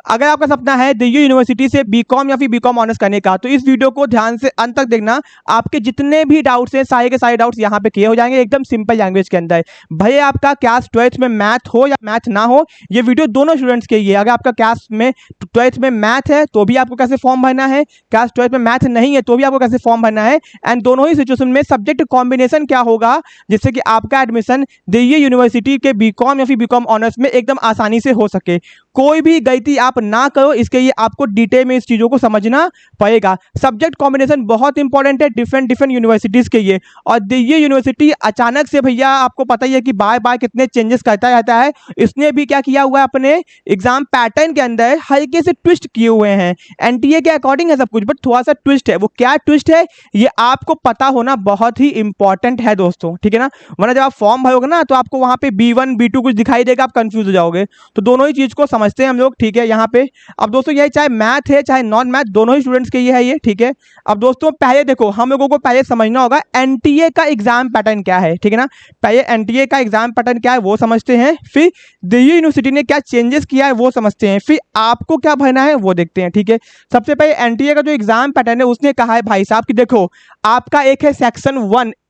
अगर आपका सपना है दिल्ली यूनिवर्सिटी से बीकॉम या फिर बीकॉम ऑनर्स करने का, तो इस वीडियो को ध्यान से अंत तक देखना। आपके जितने भी डाउट्स हैं सारे के सारे डाउट्स यहाँ पे क्लियर हो जाएंगे एकदम सिंपल लैंग्वेज के अंदर। भले आपका क्लास 12th में मैथ हो या मैथ ना हो, ये वीडियो दोनों स्टूडेंट्स के लिए। अगर आपका क्लास में 12th में मैथ है तो भी आपको कैसे फॉर्म भरना है, क्लास 12th में मैथ नहीं है तो भी आपको कैसे फॉर्म भरना है, एंड दोनों ही सिचुएशन में सब्जेक्ट कॉम्बिनेशन क्या होगा जिससे कि आपका एडमिशन दिल्ली यूनिवर्सिटी के बीकॉम या फिर बीकॉम ऑनर्स में एकदम आसानी से हो सके। कोई भी गलती आप ना करो, इसके लिए आपको डिटेल में इस चीज़ों को समझना पड़ेगा। सब्जेक्ट कॉम्बिनेशन बहुत इंपॉर्टेंट है डिफरेंट यूनिवर्सिटीज़ के लिए। और दिल्ली यूनिवर्सिटी अचानक से भैया आपको पता ही है कि बार बार कितने चेंजेस करता रहता है। इसने भी क्या किया हुआ है, अपने एग्जाम पैटर्न के अंदर हल्के से ट्विस्ट किए हुए हैं। एनटीए के अकॉर्डिंग है सब कुछ, बट थोड़ा सा ट्विस्ट है। वो क्या ट्विस्ट है ये आपको पता होना बहुत ही इंपॉर्टेंट है दोस्तों, ठीक है ना। वरना जब आप फॉर्म भरोगे ना तो आपको वहाँ पे B1 B2 कुछ दिखाई देगा, आप कंफ्यूज हो जाओगे। तो दोनों ही चीज़ को समझते हैं हम लोग, ठीक है। यहाँ पे अब दोस्तों ये चाहे मैथ है चाहे नॉन मैथ, दोनों ही स्टूडेंट्स के लिए है ये, ठीक है। अब दोस्तों पहले देखो, हम लोगों को पहले समझना होगा एनटीए का एग्जाम पैटर्न क्या है, ठीक है ना। पहले एनटीए का एग्जाम पैटर्न क्या है वो समझते हैं, फिर दिल्ली यूनिवर्सिटी ने क्या चेंजेस किया है वो समझते हैं, फिर आपको क्या भरना है वो देखते हैं, ठीक है। सबसे पहले एनटीए का जो एग्जाम पैटर्न है उसने कहा है भाई साहब कि देखो, आपका एक है सेक्शन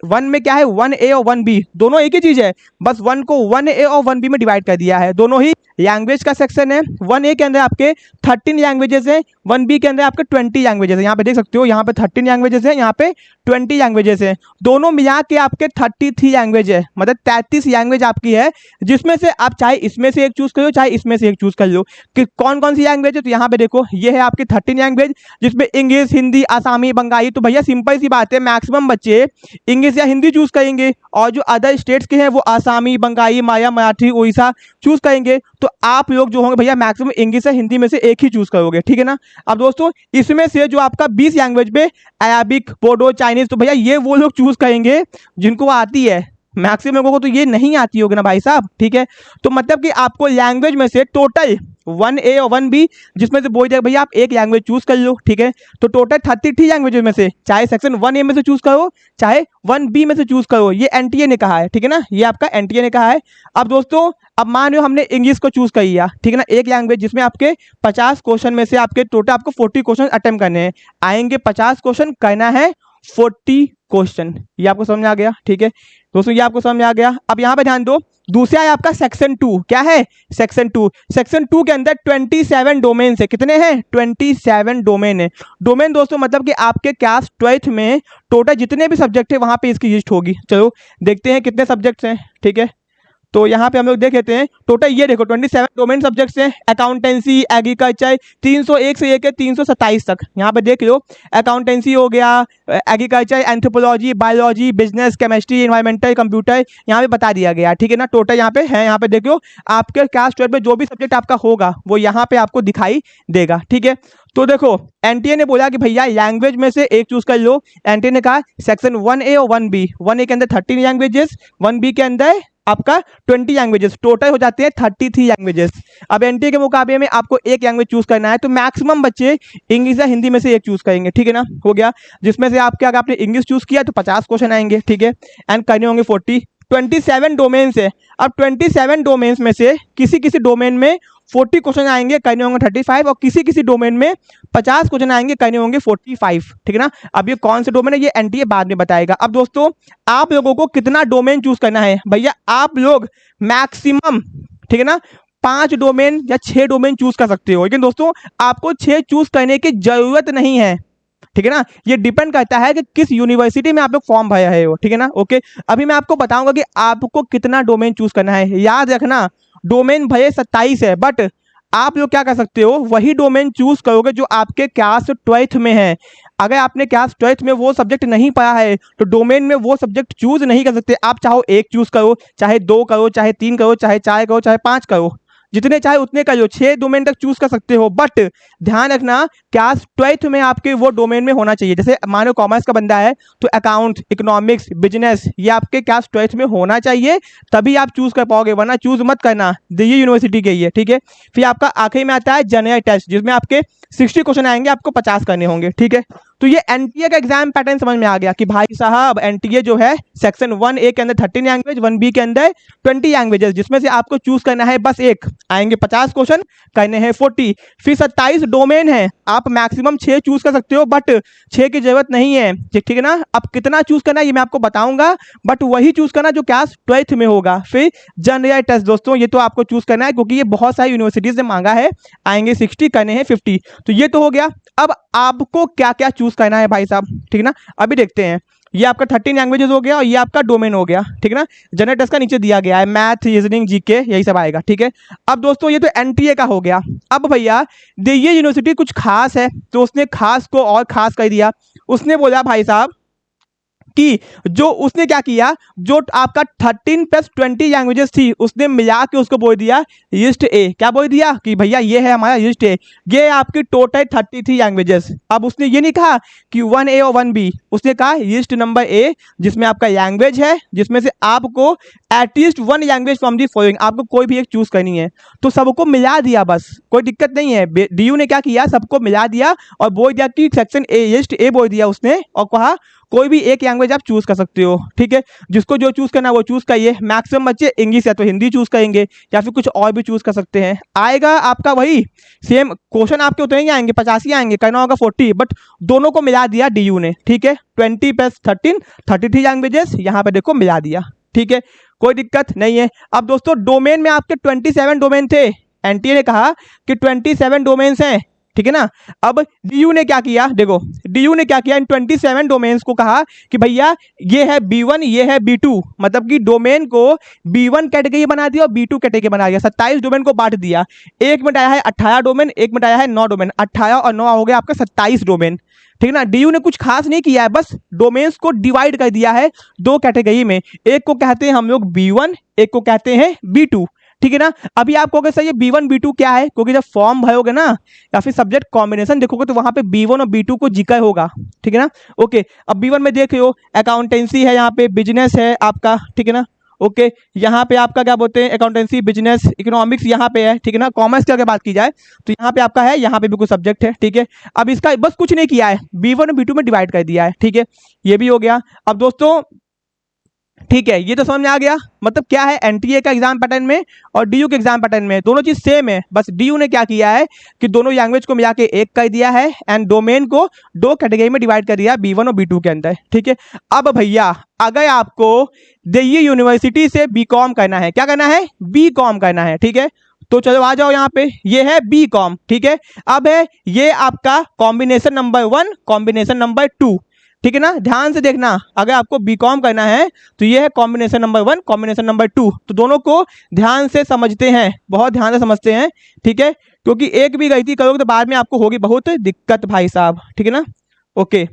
1 में क्या है 1A और 1B, दोनों एक ही चीज है, बस 1 को 1A और 1B में डिवाइड कर दिया है। दोनों ही लैंग्वेज का सेक्शन है। 1A के अंदर आपके 13 लैंग्वेजेस हैं, 1B के अंदर आपके 20 लैंग्वेजेस है। यहाँ पे देख सकते हो, यहाँ पे 13 लैंग्वेजेस है, यहाँ पे 20 लैंग्वेजेस है। दोनों मिला के आपके 33 लैंग्वेज है, मतलब 33 लैंग्वेज आपकी है, जिसमें से आप चाहे इसमें से एक चूज करो चाहे इसमें से एक चूज कर लो कि कौन कौन सी लैंग्वेज है। तो यहाँ पे देखो, ये है आपकी 13 लैंग्वेज, जिसमें इंग्लिश, हिंदी, आसामी, बंगाली। तो भैया सिंपल सी बात है, मैक्सिमम बच्चे इंग्लिश या हिंदी चूज करेंगे, और जो अदर स्टेट्स के हैं वो आसामी, बंगाली, माया, मराठी, उड़ीसा चूज करेंगे। तो आप लोग जो होंगे भैया मैक्सिमम इंग्लिश या हिंदी में से एक ही चूज करोगे, ठीक है ना। अब दोस्तों इसमें से जो आपका 20 लैंग्वेज में अरबिक, बोडो, चाइनीज, तो भैया ये वो लोग चूज करेंगे जिनको आती है। मैक्सिमम लोगों को तो ये नहीं आती होगी ना भाई साहब, ठीक है। तो मतलब कि आपको लैंग्वेज में से टोटल 1A और 1B, जिसमें से बोल जाए भैया आप एक लैंग्वेज चूज कर लो, ठीक है। तो टोटल 33 लैंग्वेज में से चाहे सेक्शन 1A में से चूज करो चाहे 1B में से चूज करो, ये एनटीए ने कहा है, ठीक है ना। ये आपका एनटीए ने कहा है। अब दोस्तों अब मान लो हमने इंग्लिश को चूज कर लिया, ठीक है ना, एक लैंग्वेज, जिसमें आपके 50 क्वेश्चन में से आपके टोटल आपको 40 क्वेश्चन अटेम्प्ट करने हैं। आएंगे 50 क्वेश्चन, करना है 40 क्वेश्चन। ये आपको समझ में आ गया, ठीक है दोस्तों, ये आपको समझ में आ गया। अब यहाँ पे ध्यान दो, दूसरा है आपका सेक्शन 2। क्या है सेक्शन 2? सेक्शन 2 के अंदर 27 डोमेन है। कितने हैं? 27 डोमेन है। डोमेन दोस्तों मतलब कि आपके क्लास 12th में टोटल जितने भी सब्जेक्ट है वहां पे इसकी लिस्ट होगी। चलो देखते हैं कितने सब्जेक्ट्स हैं, ठीक है। तो यहाँ पे हम लोग देख लेते हैं टोटल, ये देखो 27 डोमेन सब्जेक्ट्स हैं। अकाउंटेंसी, एग्रीकल्चर 301 से लेकर 327 तक, यहाँ पे देख लो। अकाउंटेंसी हो गया, agriculture, anthropology, biology, business, chemistry, environmental, computer, यहाँ पे बता दिया गया, ठीक है ना। टोटल यहाँ पे है, यहाँ पे देख लो आपके क्लास 12 में जो भी सब्जेक्ट आपका होगा वो यहाँ पे आपको दिखाई देगा, ठीक है। तो देखो एनटीए ने बोला कि भैया लैंग्वेज में से एक चूज कर लो। एनटीए ने कहा सेक्शन 1A और 1B, 1A के अंदर 13 लैंग्वेजेस, 1B के अंदर आपका 20 लैंग्वेजेस, टोटल हो जाते हैं 33 लैंग्वेजेस। अब एनटीए के मुकाबले में आपको एक लैंग्वेज चूज करना है, तो मैक्सिमम बच्चे इंग्लिश या हिंदी में से एक चूज करेंगे, ठीक है ना, हो गया। जिसमें से आपके अगर आपने इंग्लिश चूज किया तो 50 क्वेश्चन आएंगे, ठीक है, एंड करने होंगे 40। 27 डोमेन्स है। अब 27 डोमेन्स में से किसी किसी डोमेन में 40 क्वेश्चन आएंगे, करने होंगे 35, और किसी किसी डोमेन में 50 क्वेश्चन आएंगे, करने होंगे 45, ठीक है ना। अब ये कौन से डोमेन है ये एनटीए बाद में बताएगा। अब दोस्तों आप लोगों को कितना डोमेन चूज करना है भैया, आप लोग मैक्सिमम, ठीक है ना, 5 डोमेन या 6 डोमेन चूज कर सकते हो, लेकिन दोस्तों आपको 6 चूज करने की जरूरत नहीं है, ठीक है ना। ये डिपेंड करता है कि किस यूनिवर्सिटी में आप लोग फॉर्म भरे है, ठीक है ना। ओके, अभी मैं आपको बताऊंगा कि आपको कितना डोमेन चूज करना है। याद रखना डोमेन भले 27 है, बट आप लोग क्या कर सकते हो, वही डोमेन चूज करोगे जो आपके क्लास 12th में है। अगर आपने क्लास 12th में वो सब्जेक्ट नहीं पढ़ा है तो डोमेन में वो सब्जेक्ट चूज नहीं कर सकते। आप चाहो एक चूज करो, चाहे 2 करो, चाहे 3 करो, चाहे 4 करो, चाहे 5 करो, जितने चाहे उतने कर लो, 6 डोमेन तक चूज कर सकते हो। बट ध्यान रखना क्लास 12th में आपके वो डोमेन में होना चाहिए। जैसे मानो कॉमर्स का बंदा है तो अकाउंट, इकोनॉमिक्स, बिजनेस, ये आपके क्लास 12th में होना चाहिए, तभी आप चूज कर पाओगे, वरना चूज मत करना, दिल्ली यूनिवर्सिटी के लिए, ठीक है। फिर आपका आखिरी में आता है जनरल टेस्ट, जिसमें आपके 60 क्वेश्चन आएंगे, आपको 50 करने होंगे, ठीक है। तो ये एनटीए का एग्जाम पैटर्न समझ में आ गया कि भाई साहब एनटीए जो है सेक्शन 1A के अंदर 13 लैंग्वेज, 1B के अंदर 20 लैंग्वेजेस, जिसमें से आपको चूज करना है बस एक। आएंगे 50 क्वेश्चन, करने हैं 40। फिर 27 डोमेन है, आप मैक्सिमम 6 चूज कर सकते हो, बट 6 की जरूरत नहीं है, ठीक है ना। अब कितना चूज करना है ये मैं आपको बताऊंगा, बट वही चूज करना जो क्लास 12th में होगा। फिर जनरल टेस्ट दोस्तों, ये तो आपको चूज करना है क्योंकि ये बहुत सारी यूनिवर्सिटीज ने मांगा है। आएंगे 60, करने हैं 50। तो ये तो हो गया। अब आपको क्या क्या चूज करना है भाई साहब, ठीक है ना, अभी देखते हैं। ये आपका 13 लैंग्वेजेस हो गया और ये आपका डोमेन हो गया, ठीक है ना। जनरल टेस्ट का नीचे दिया गया है मैथ, रीजनिंग, जीके, यही सब आएगा, ठीक है। अब दोस्तों ये तो एनटीए का हो गया। अब भैया ये यूनिवर्सिटी कुछ खास है, तो उसने खास को और खास कर दिया। उसने बोला भाई साहब कि जो उसने क्या किया, जो आपका 13 + 20 लैंग्वेजेस थी उसने मिला के उसको बोल दिया लिस्ट ए। क्या बोल दिया कि भैया ये है हमारा लिस्ट ए, ये आपकी टोटल 33 लैंग्वेजेस। अब उसने ये नहीं कहा कि 1A और 1B, उसने कहा लिस्ट नंबर ए, जिसमें आपका लैंग्वेज है, जिसमें से आपको at least 1 language from the following, आपको कोई भी एक चूज करनी है। तो सबको मिला दिया, बस कोई दिक्कत नहीं है। डीयू ने क्या किया, सबको मिला दिया और बोल दिया कि सेक्शन ए, लिस्ट ए बोल दिया उसने, और कहा कोई भी एक लैंग्वेज आप चूज कर सकते हो, ठीक है। जिसको जो चूज करना है वो चूज करिए। मैक्सिमम बच्चे इंग्लिश या तो हिंदी चूज करेंगे या फिर कुछ और भी चूज कर सकते हैं। आएगा आपका वही सेम क्वेश्चन, आपके उतने ही आएंगे, 85 आएंगे, करना होगा 40, बट दोनों को मिला दिया डीयू ने, ठीक है। 20 + 13, 33 लैंग्वेजेस यहाँ पे देखो मिला दिया, ठीक है, कोई दिक्कत नहीं है। अब दोस्तों डोमेन में आपके 27 डोमेन थे, एनटीए ने कहा कि 27 डोमेन्स हैं, ठीक है ना। अब डीयू ने क्या किया, देखो डीयू ने क्या किया, इन 27 डोमेन्स को कहा कि भैया ये है B1, ये है B2, मतलब कि डोमेन को B1 कैटेगरी बना दिया और B2 कैटेगरी बना दिया। 27 डोमेन को बांट दिया। एक में आया है 18 डोमेन, एक में आया है 9 डोमेन, 18 और 9 हो गया आपका 27 डोमेन, ठीक है ना। डीयू ने कुछ खास नहीं किया है, बस डोमेन्स को डिवाइड कर दिया है 2 कैटेगरी में। एक को कहते हैं हम लोग B1, एक को कहते हैं B2, ठीक है ना। अभी आप कहोगे सर ये B1 B2 क्या है, क्योंकि जब फॉर्म भरोगे ना या फिर सब्जेक्ट कॉम्बिनेशन देखोगे तो वहां पे B1 और B2 को जिक्र होगा, ठीक है ना। ओके, अब B1 में देख लो अकाउंटेंसी है, यहाँ पे बिजनेस है आपका, ठीक है ना। ओके, यहाँ पे आपका क्या बोलते हैं, अकाउंटेंसी, बिजनेस, इकोनॉमिक्स यहाँ पे है, ठीक है ना। कॉमर्स की अगर बात की जाए तो यहाँ पे आपका है, यहाँ पे भी कुछ सब्जेक्ट है, ठीक है। अब इसका बस कुछ नहीं किया है, B1 और B2 में डिवाइड कर दिया है, ठीक है, ये भी हो गया। अब दोस्तों ठीक है, ये तो समझ में आ गया, मतलब क्या है एनटीए का एग्जाम पैटर्न में और डीयू के एग्जाम पैटर्न में दोनों चीज सेम है। बस डीयू ने क्या किया है कि दोनों लैंग्वेज को मिला के एक कर दिया है एंड डोमेन को 2 कैटेगरी में डिवाइड कर दिया B1 और B2 के अंदर, ठीक है। अब भैया अगर आपको दिल्ली यूनिवर्सिटी से बीकॉम करना है, क्या करना है, बीकॉम करना है, ठीक है, तो चलो आ जाओ यहाँ पे, ये है बीकॉम, ठीक है। अब है ये आपका कॉम्बिनेशन नंबर 1, कॉम्बिनेशन नंबर 2, ठीक है ना। ध्यान से देखना, अगर आपको बीकॉम करना है तो ये है कॉम्बिनेशन नंबर 1, कॉम्बिनेशन नंबर 2, तो दोनों को ध्यान से समझते हैं, बहुत ध्यान से समझते हैं, ठीक है, क्योंकि एक भी गलती करोगे तो बाद में आपको होगी बहुत दिक्कत भाई साहब, ठीक है ना। ओके,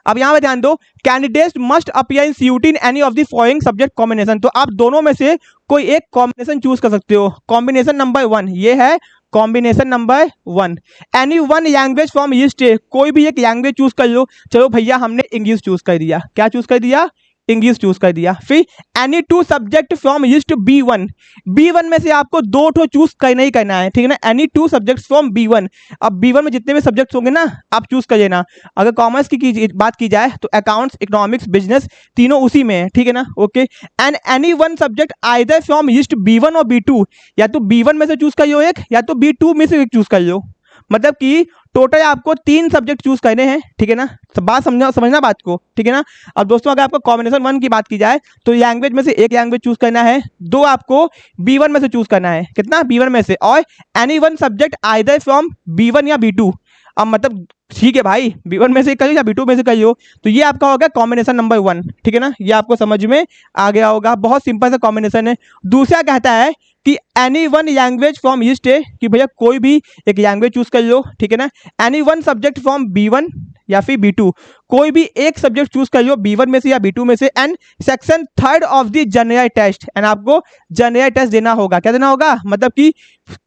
अब यहाँ पे ध्यान दो, candidates must appear in CUET in any of the following subject combination, तो आप दोनों में से कोई एक कॉम्बिनेशन चूज कर सकते हो। कॉम्बिनेशन नंबर 1 ये है combination number 1, any 1 language from list A, कोई भी एक लैंग्वेज चूज कर लो। चलो भैया हमने इंग्लिश चूज कर दिया, क्या चूज कर दिया, इंग्लिश चूज कर दिया। फिर any 2 subject from list B1, B1 में से आपको 2 ठो चूज करना ही करना है, ठीक है ना। एनी 2 सब्जेक्ट्स फ्रॉम B1, अब B1 में जितने भी सब्जेक्ट्स होंगे ना आप चूज कर लेना। अगर कॉमर्स की बात की जाए तो अकाउंट्स, इकोनॉमिक्स, बिजनेस तीनों उसी में है, ठीक है ना। Okay, and any 1 subject either from list B1 और B2, या तो B1 में से चूज कर लो एक, या तो B2 में से एक चूज कर लो, मतलब कि टोटल आपको 3 सब्जेक्ट चूज करने हैं, ठीक है ना। तो बात समझना बात को, ठीक है ना। अब दोस्तों अगर आपको कॉम्बिनेशन 1 की बात की जाए तो लैंग्वेज में से एक लैंग्वेज चूज करना है, 2 आपको B1 में से चूज करना है, कितना, B1 में से, और any 1 subject either from B1 या B2। अब मतलब ठीक है भाई, B1 में से कर लो या B2 में से कर लो, तो ये आपका होगा कॉम्बिनेशन नंबर 1, ठीक है ना। ये आपको समझ में आ गया होगा, बहुत सिंपल सा कॉम्बिनेशन है। दूसरा कहता है कि any 1 language from list A, कि भैया कोई भी एक लैंग्वेज चूज कर लो, ठीक है ना। एनी 1 सब्जेक्ट फ्रॉम B1 या फिर B2, कोई भी एक सब्जेक्ट चूज कर लो B1 में से या B2 में से, and section 3rd of the general test, and आपको जनरल टेस्ट देना होगा। क्या देना होगा, मतलब कि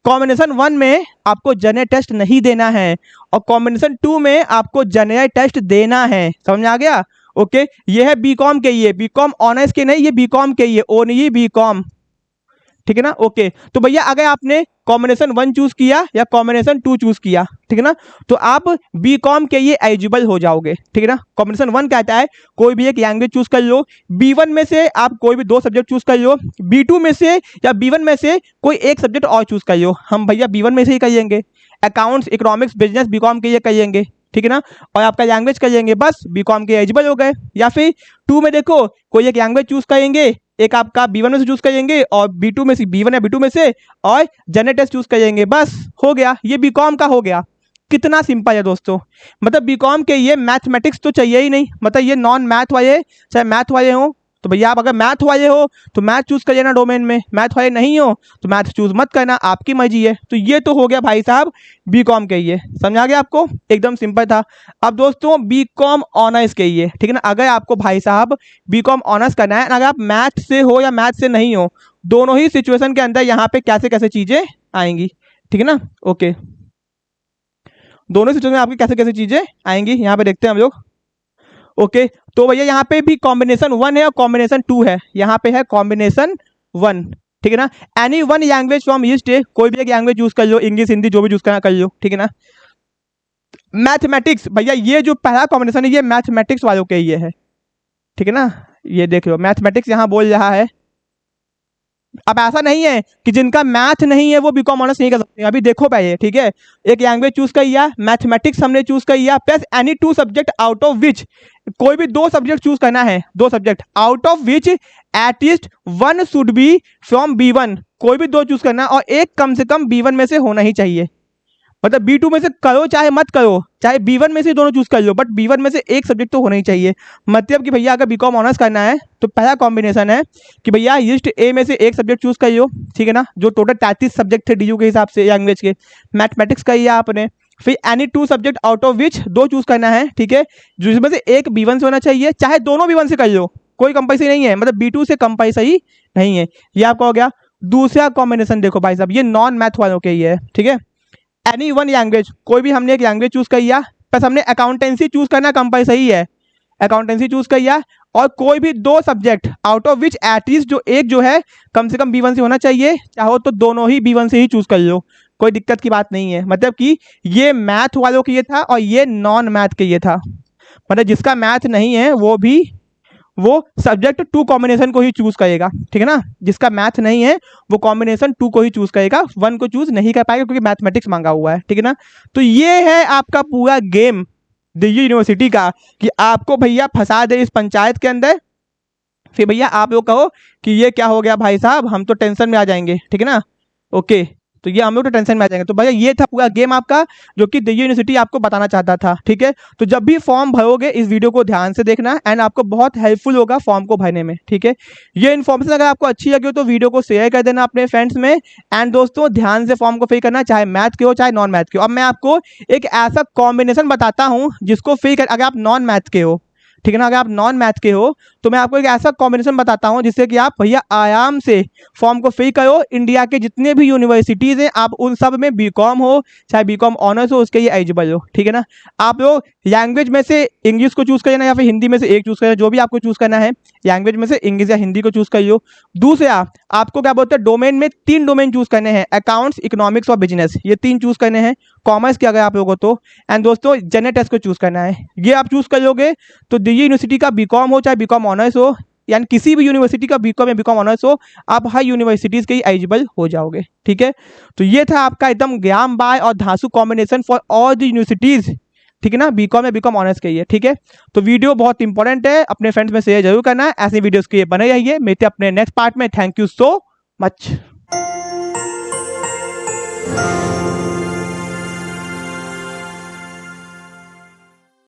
कॉम्बिनेशन 1 में आपको जनरल टेस्ट नहीं देना है और कॉम्बिनेशन 2 में आपको जनरल टेस्ट देना है, समझ में आ गया। ओके, ये है बीकॉम के, ये बीकॉम ऑनर्स के नहीं, ये बीकॉम के, ये ओनली बीकॉम, ठीक है ना। ओके, तो भैया अगर आपने कॉम्बिनेशन 1 चूज किया या कॉम्बिनेशन 2 चूज किया, ठीक है ना, तो आप बीकॉम के लिए एलिजिबल हो जाओगे, ठीक है ना। कॉम्बिनेशन 1 कहता है कोई भी एक लैंग्वेज चूज कर लो, B1 में से आप कोई भी 2 सब्जेक्ट चूज कर लो, B2 में से या B1 में से कोई एक सब्जेक्ट और चूज कर लो। हम भैया B1 में से ही करिएंगे, अकाउंट्स, इकोनॉमिक्स, बिजनेस बीकॉम के लिए करिएंगे, ठीक है ना, और आपका लैंग्वेज करिएंगे, बस बीकॉम के एलिजिबल हो गए। या फिर 2 में देखो कोई एक लैंग्वेज चूज करेंगे, एक आपका B1 में से चूज करेंगे और B2 में से, B1 या B2 में से, और जनरल टेस्ट चूज करेंगे, बस हो गया, ये बीकॉम का हो गया। कितना सिंपल है दोस्तों। मतलब बीकॉम के ये मैथमेटिक्स तो चाहिए ही नहीं, मतलब ये नॉन मैथ वाले चाहे मैथ वाले हो, तो भैया आप अगर मैथ वाले हो तो मैथ चूज करिए ना डोमेन में, मैथ वाले नहीं हो तो मैथ चूज मत करना, आपकी मर्जी है। तो ये तो हो गया भाई साहब बीकॉम के ये, समझ आ गया आपको, एकदम सिंपल था। अब दोस्तों बीकॉम ऑनर्स के ये, ठीक है ना, अगर आपको भाई साहब बीकॉम ऑनर्स करना है, अगर आप मैथ से हो या मैथ से नहीं हो, दोनों ही सिचुएशन के अंदर यहाँ पे कैसे कैसे चीजें आएंगी, ठीक है ना। ओके, दोनों सिचुएशन में आपकी कैसे कैसे चीजें आएंगी यहाँ पे देखते हैं हम लोग। ओके, तो भैया यहाँ पे भी कॉम्बिनेशन 1 है और कॉम्बिनेशन 2 है, यहाँ पे है कॉम्बिनेशन 1, ठीक है ना। Any one language from east, कोई भी एक लैंग्वेज यूज कर लो, इंग्लिश हिंदी जो भी यूज करना कर लो, ठीक है ना। मैथमेटिक्स, भैया ये जो पहला कॉम्बिनेशन है ये मैथमेटिक्स वालों के ये है, ठीक है ना, ये देख लो मैथमेटिक्स यहाँ बोल रहा है। अब ऐसा नहीं है कि जिनका मैथ नहीं है वो बीकॉम ऑनर्स नहीं कर सकते, अभी देखो पहले, ठीक है, एक लैंग्वेज चूज किया, मैथमेटिक्स हमने चूज किया, plus any 2 subject out of which, कोई भी 2 सब्जेक्ट चूज करना है, 2 subject out of which at least 1 should be from B1, कोई भी 2 चूज करना और एक कम से कम B1 में से होना ही चाहिए। मतलब B2 में से करो चाहे मत करो, चाहे B1 में से दोनों चूज कर लो, बट B1 में से एक सब्जेक्ट तो होना ही चाहिए। मतलब कि भैया अगर बीकॉम ऑनर्स करना है तो पहला कॉम्बिनेशन है कि भैया ईस्ट ए में से एक सब्जेक्ट चूज कर लो, ठीक है ना, जो टोटल 33 सब्जेक्ट थे DU के हिसाब से लैंग्वेज के, मैथमेटिक्स का ये आपने, फिर any 2 subject out of which 2 choose करना है, ठीक है, जिसमें से एक B1 से होना चाहिए, चाहे दोनों B1 से कर लो, कोई कंपल्सरी नहीं है, मतलब B2 से कंपल्सरी नहीं है, ये आपका हो गया। दूसरा कॉम्बिनेशन देखो भाई साहब, ये नॉन मैथ वालों के ही है, ठीक है, एनी वन लैंग्वेज, कोई भी हमने एक लैंग्वेज चूज किया, बस हमने अकाउंटेंसी चूज करना कंपल्सरी है, अकाउंटेंसी चूज किया, और कोई भी 2 subject out of which at least जो एक जो है कम से कम B1 से होना चाहिए, चाहो तो दोनों ही B1 से ही चूज कर लो, कोई दिक्कत की बात नहीं है। मतलब कि ये मैथ वालों के ये था और ये नॉन मैथ के ये था, मतलब जिसका मैथ नहीं है वो सब्जेक्ट 2 कॉम्बिनेशन को ही चूज करेगा, ठीक है ना, जिसका मैथ नहीं है वो कॉम्बिनेशन 2 को ही चूज करेगा, 1 को चूज नहीं कर पाएगा क्योंकि मैथमेटिक्स मांगा हुआ है, ठीक है ना। तो ये है आपका पूरा गेम दिल्ली यूनिवर्सिटी का, कि आपको भैया फंसा दे इस पंचायत के अंदर, फिर भैया आप लोग कहो कि ये क्या हो गया भाई साहब, हम तो टेंशन में आ जाएंगे, ठीक है ना। ओके, तो ये हम लोग तो टेंशन में आ जाएंगे। तो भैया ये था पूरा गेम आपका जो कि दिल्ली यूनिवर्सिटी आपको बताना चाहता था, ठीक है। तो जब भी फॉर्म भरोगे इस वीडियो को ध्यान से देखना, एंड आपको बहुत हेल्पफुल होगा फॉर्म को भरने में, ठीक है। ये इन्फॉर्मेशन अगर आपको अच्छी लगी हो तो वीडियो को शेयर कर देना अपने फ्रेंड्स में, एंड दोस्तों ध्यान से फॉर्म को फिल करना, चाहे मैथ के हो चाहे नॉन मैथ के हो। अब मैं आपको एक ऐसा कॉम्बिनेशन बताता हूँ जिसको फिल कर, अगर आप नॉन मैथ के हो, ठीक है ना, अगर आप नॉन मैथ के हो तो मैं आपको एक ऐसा कॉम्बिनेशन बताता हूं जिससे कि आप भैया आराम से फॉर्म को फिल करो। इंडिया के जितने भी यूनिवर्सिटीज़ हैं आप उन सब में बीकॉम हो चाहे बीकॉम ऑनर्स हो उसके लिए एलिजिबल हो, ठीक है ना। आप लोग लैंग्वेज में से इंग्लिश को चूज़ करना या फिर हिंदी में से एक चूज़ करना, जो भी आपको चूज़ करना है, लैंग्वेज में से इंग्लिश या हिंदी को चूज़ कर लो। दूसरा आपको क्या बोलते हैं, डोमेन में 3 डोमेन चूज़ करने हैं, अकाउंट्स, इकोनॉमिक्स और बिजनेस, ये 3 चूज़ करने हैं। कॉमर्स के अगर आप लोगों तो, एंड दोस्तों जनरल टेस्ट को चूज़ करना है, ये आप चूज़ कर लोगे तो दिल्ली यूनिवर्सिटी का बीकॉम हो चाहे बीकॉम ऑनर्स हो, यानी किसी भी यूनिवर्सिटी का बीकॉम या बीकॉम ऑनर्स हो, आप हर यूनिवर्सिटीज़ के एलिजिबल हो जाओगे, ठीक है। तो ये था आपका एकदम ज्ञान बाय और धांसू combination for all the universities, ठीक है ना, बीकॉम या बीकॉम ऑनर्स के लिए, ठीक है। तो वीडियो बहुत इंपॉर्टेंट है, अपने फ्रेंड्स में शेयर जरूर करना है, ऐसे वीडियोस के लिए बने रहिए। मिलते हैं अपने नेक्स्ट पार्ट में, थैंक यू सो मच।